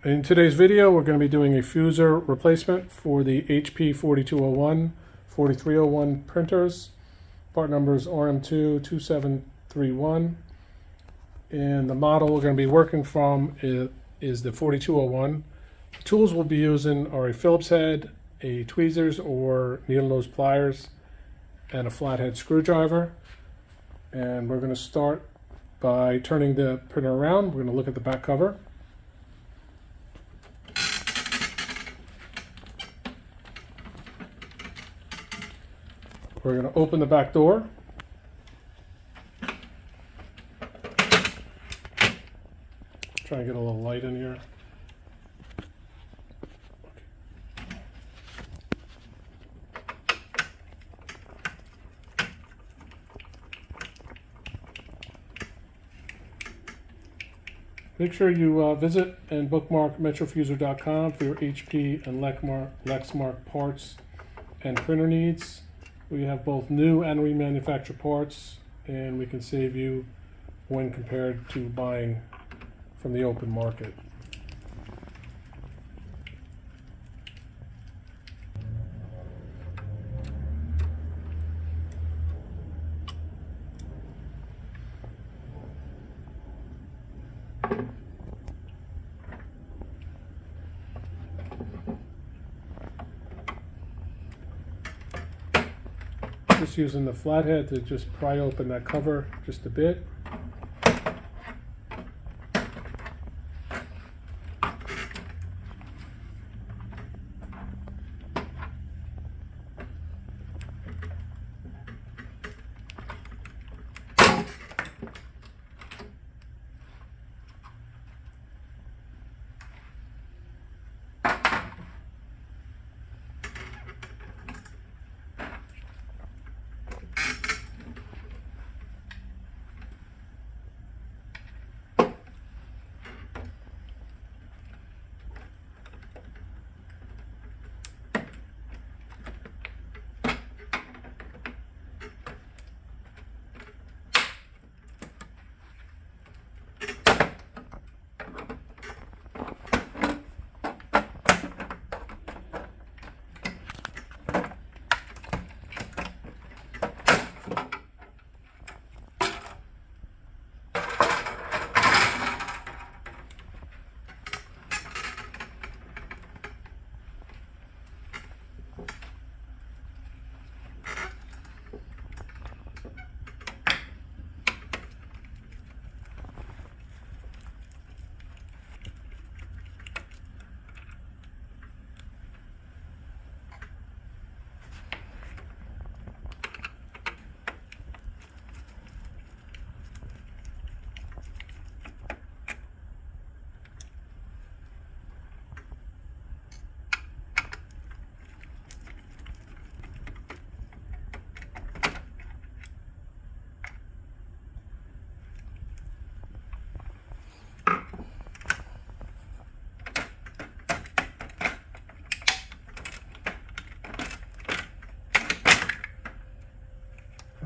In today's video, we're going to be doing a fuser replacement for the HP 4201, 4301 printers. Part number is RM2-2731. And the model we're going to be working from is the 4201. The tools we'll be using are a Phillips head, a tweezers or needle nose pliers, and a flathead screwdriver. And we're going to start by turning the printer around. We're going to look at the back cover. We're going to open the back door. Try and get a little light in here. Make sure you visit and bookmark metrofuser.com for your HP and Lexmark parts and printer needs. We have both new and remanufactured parts, and we can save you when compared to buying from the open market. Just using the flathead to just pry open that cover just a bit.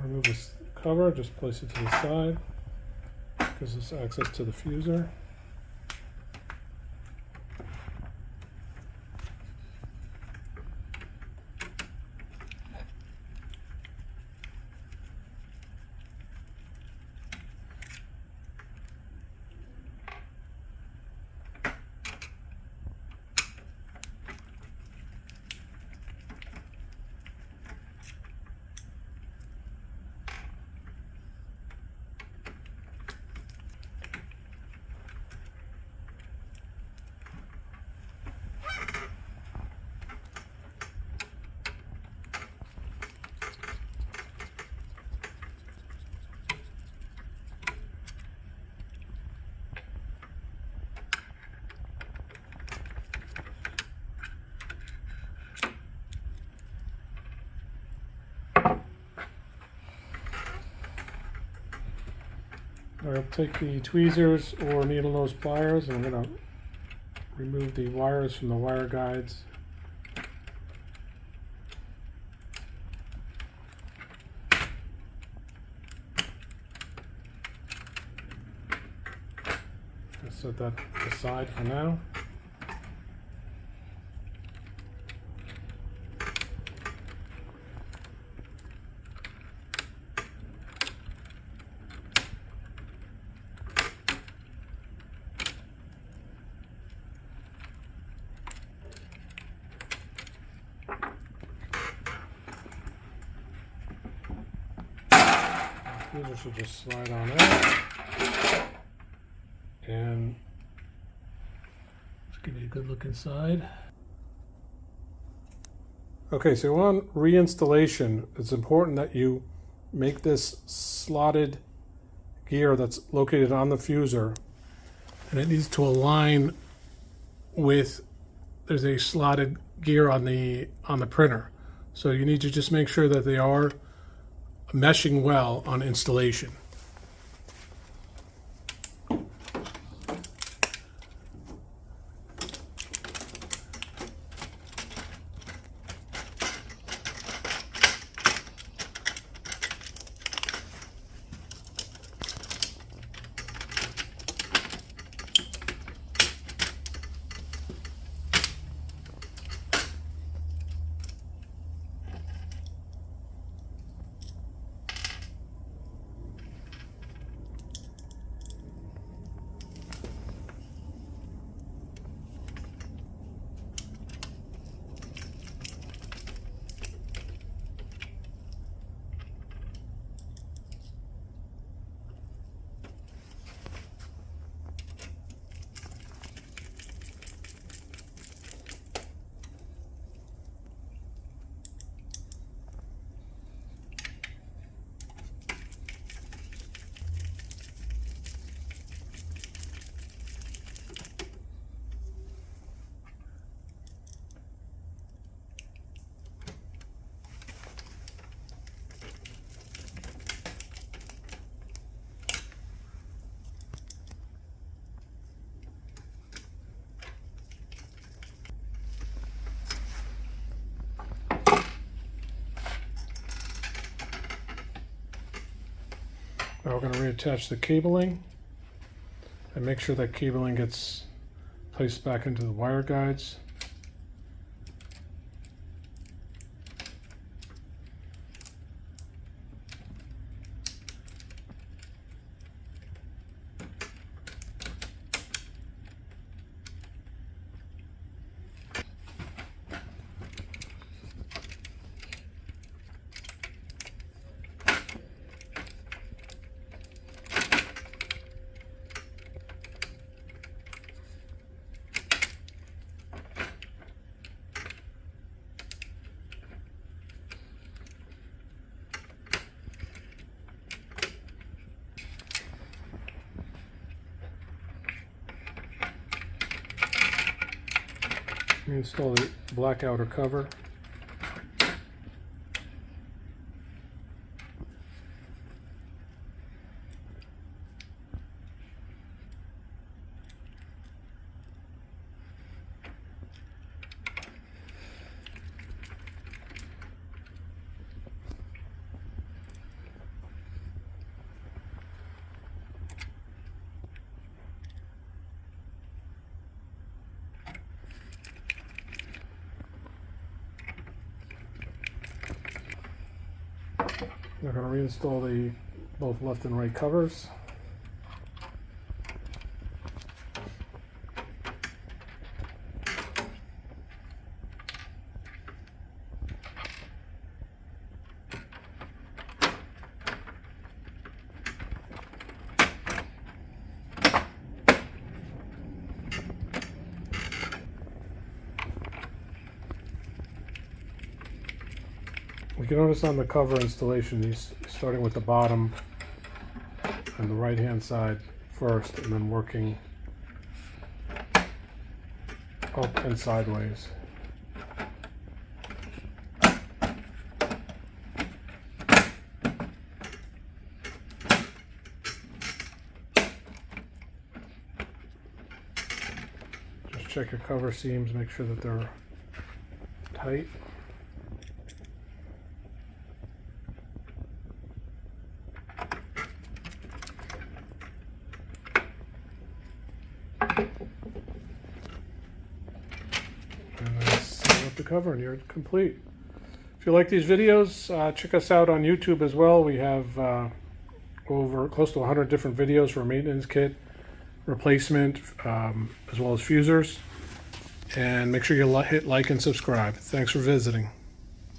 Remove this cover, just place it to the side. Gives us access to the fuser. I'll take the tweezers or needle nose pliers and I'm going to remove the wires from the wire guides. Set that aside for now. fuser should just slide on out. And let's give you a good look inside. Okay, so on reinstallation, it's important that you make this slotted gear that's located on the fuser, and it needs to align with, there's a slotted gear on the printer. So you need to just make sure that they are meshing well on installation. Now we're going to reattach the cabling and make sure that cabling gets placed back into the wire guides. Install the black outer cover. We're going to reinstall the both left and right covers. You can notice on the cover installation, he's starting with the bottom and the right hand side first, and then working up and sideways. Just check your cover seams, make sure that they're tight. And then seal up the cover and you're complete. If you like these videos, check us out on YouTube as well. We have over close to 100 different videos for a maintenance kit, replacement, as well as fusers. And make sure you hit like and subscribe. Thanks for visiting.